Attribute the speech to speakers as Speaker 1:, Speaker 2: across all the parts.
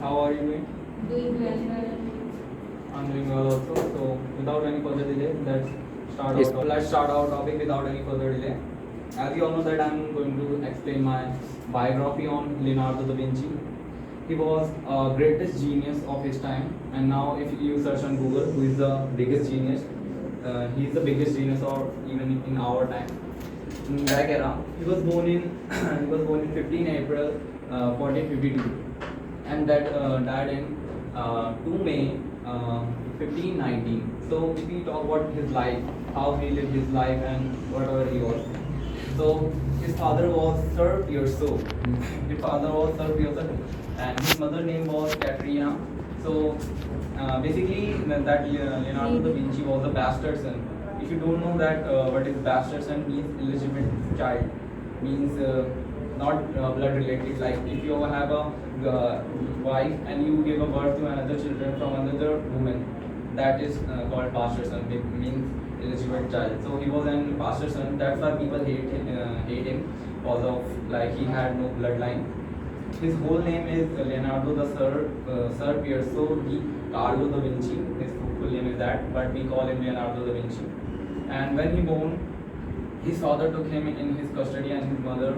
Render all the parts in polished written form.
Speaker 1: How are you doing?
Speaker 2: Doing well.
Speaker 1: I'm doing well also. So without any further delay,
Speaker 3: Yes.
Speaker 1: let's start our topic without any further delay. As you all know that I'm going to explain my biography on Leonardo da Vinci. He was greatest genius of his time, and now if you search on Google who is the biggest genius, he is the biggest genius or even in our time. In back era, he was born in he was born in 15 April 1452, and that died in 2 May 1519. So if we talk about his life, how he lived his life and whatever he was. So his father was Sir Pierso. His father was Sir Pierso, and his mother name was Caterina. So basically that Leonardo da Vinci was a bastard son. If you don't know that what is bastard son means, illegitimate child means not blood related. Like if you have a wife and you give a birth to another children from another woman, that is called bastard son. It means illegitimate child. So he was an bastard son. That's why people hate him because of like he had no bloodline. His whole name is Leonardo da Sir Pierso di Carlo da Vinci. His full name is that, but we call him Leonardo da Vinci. And when he born, his father took him in his custody and his mother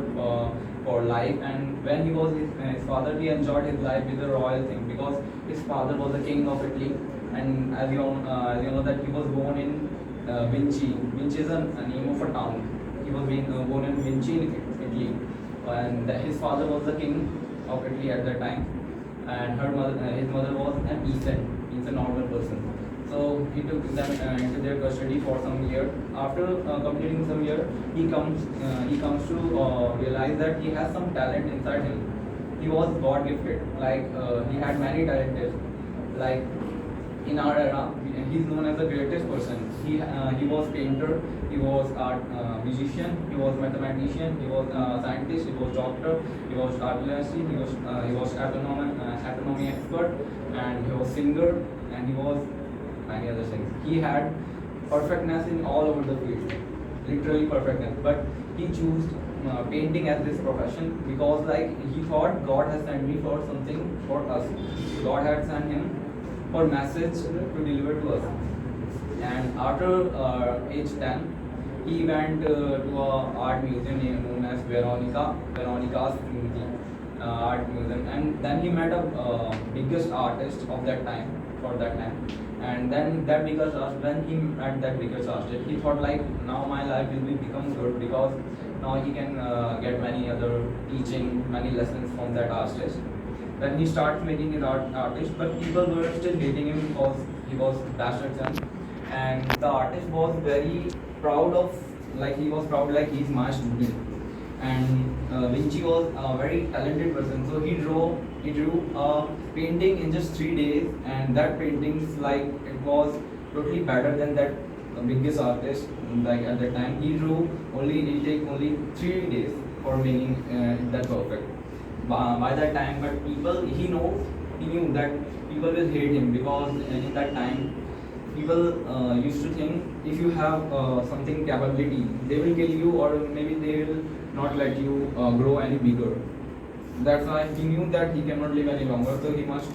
Speaker 1: for life. And when he was his father, he enjoyed his life with the royal thing because his father was the king of Italy. And as you know that he was born in Vinci. Vinci is a name of a town. He was born in Vinci in Italy, and his father was the king of Italy at that time, and his mother was an peasant. He's a normal person. So he took them into their custody for some year. After completing some year, he comes to realize that he has some talent inside him. He was God gifted. Like he had many talents. Like in our era, he's known as the greatest person. He was painter. He was art musician. He was mathematician. He was scientist. He was doctor. He was artist. He was astronomy expert, and he was singer, and he was many other things. He had perfectness in all over the field, literally perfectness. But he chose painting as this profession because like he thought God has sent me for something for us. God had sent him for message to deliver to us. And after age 10, he went to a art museum known as Veronica's Trinity art museum, and then he met a biggest artist of that time for that time. And then that biggest artist, when he met that biggest artist, he thought like now my life will become good because now he can get many other teaching, many lessons from that artist. Then he starts making his artist, but people were still hating him because he was bastard son. And the artist was very proud of, like he was proud like he's my student. And Vinci was a very talented person, so he drew a painting in just 3 days, and that painting's like it was totally better than that biggest artist. Like at that time, he take only 3 days for making that perfect. By that time, but he knew that people will hate him because in that time people used to think if you have something capability, they will kill you or maybe they will not let you grow any bigger. That's why he knew that he cannot live any longer, so he must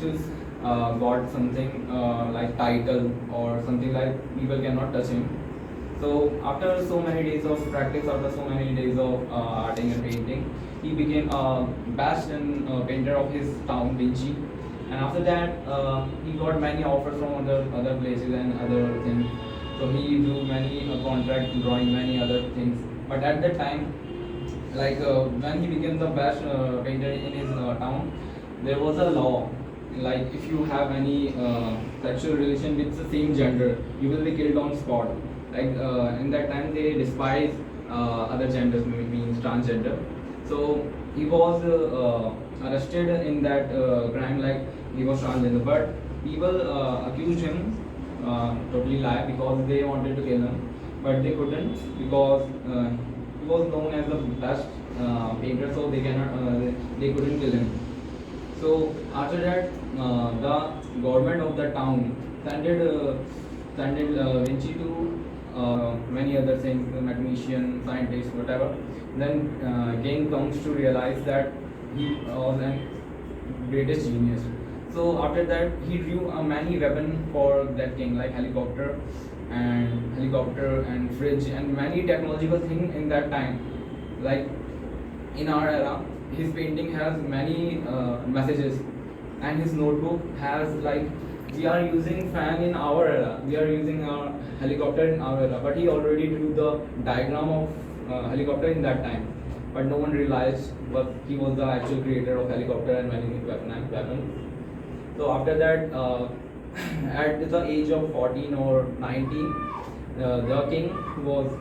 Speaker 1: got something like title or something like people cannot touch him. So after so many days of practice, after so many days of arting and painting, he became a best painter of his town, Vinci. And after that, he got many offers from other places and other things. So he drew many contract drawing many other things. But at that time, like when he became the best painter in his town, there was a law. Like if you have any sexual relation with the same gender, you will be killed on spot. Like in that time, they despise other genders, means transgender. So he was arrested in that crime, like he was transgender. But people accused him totally lie because they wanted to kill him, but they couldn't because he was known as the best painter, so they couldn't kill him. So after that, the government of the town sent Vinci to many other things, mathematician, scientist, whatever. Then King comes to realize that he was an greatest genius. So after that, he drew many weapon for that king, like helicopter and fridge and many technological thing in that time. Like in our era, his painting has many messages, and his notebook has like we are using fan in our era, we are using our helicopter in our era, but he already drew the diagram of helicopter in that time. But no one realized what he was the actual creator of helicopter and many weapons. So after that, at the age of 14 or 19, the king was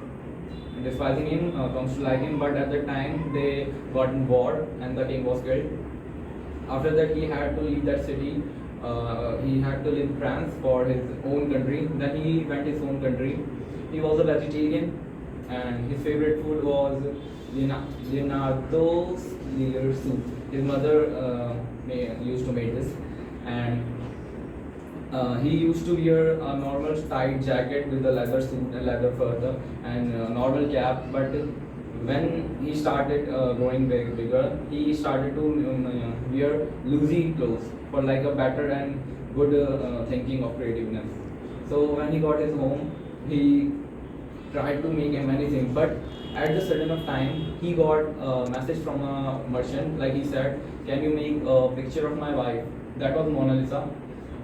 Speaker 1: despising him, comes to like him, but at the time they got in war and the king was killed. After that, he had to leave that city. He had to leave France for his own country. Then he went his own country. He was a vegetarian, and his favorite food was Leonardo's liver soup. His mother used to make this, and he used to wear a normal tight jacket with a leather suit, a leather fur, and a normal cap. But when he started growing bigger, he started to wear loosey clothes for like a better and good thinking of creativeness. So when he got his home, he tried to make many things, but at the certain of time, he got a message from a merchant. Like he said, "Can you make a picture of my wife?" That was Mona Lisa.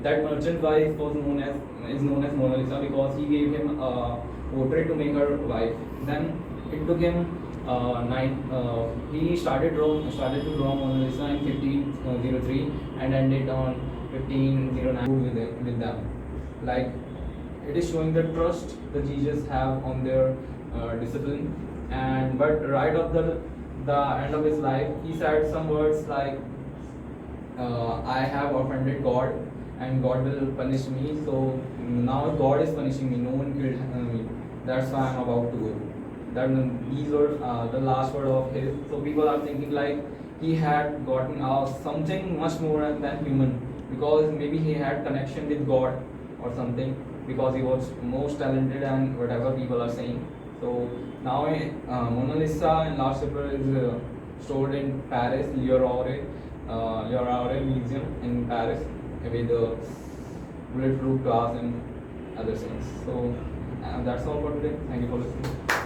Speaker 1: That merchant wife was known as Mona Lisa because he gave him a portrait to make her wife. Then it took him he started to draw Mona Lisa in 1503 and ended on 1509 with them. Like it is showing the trust the Jesus have on their discipline. And but right of the end of his life, he said some words like, "I have offended God, and God will punish me. So now God is punishing me. No one killed me. That's why I'm about to go." That these were the last word of his. So people are thinking like he had gotten something much more than human, because maybe he had connection with God or something, because he was most talented and whatever people are saying. So now Mona Lisa and Last Supper is stored in Paris, Louvre Museum in Paris, with the bulletproof glass and other things. So that's all for today. Thank you for listening.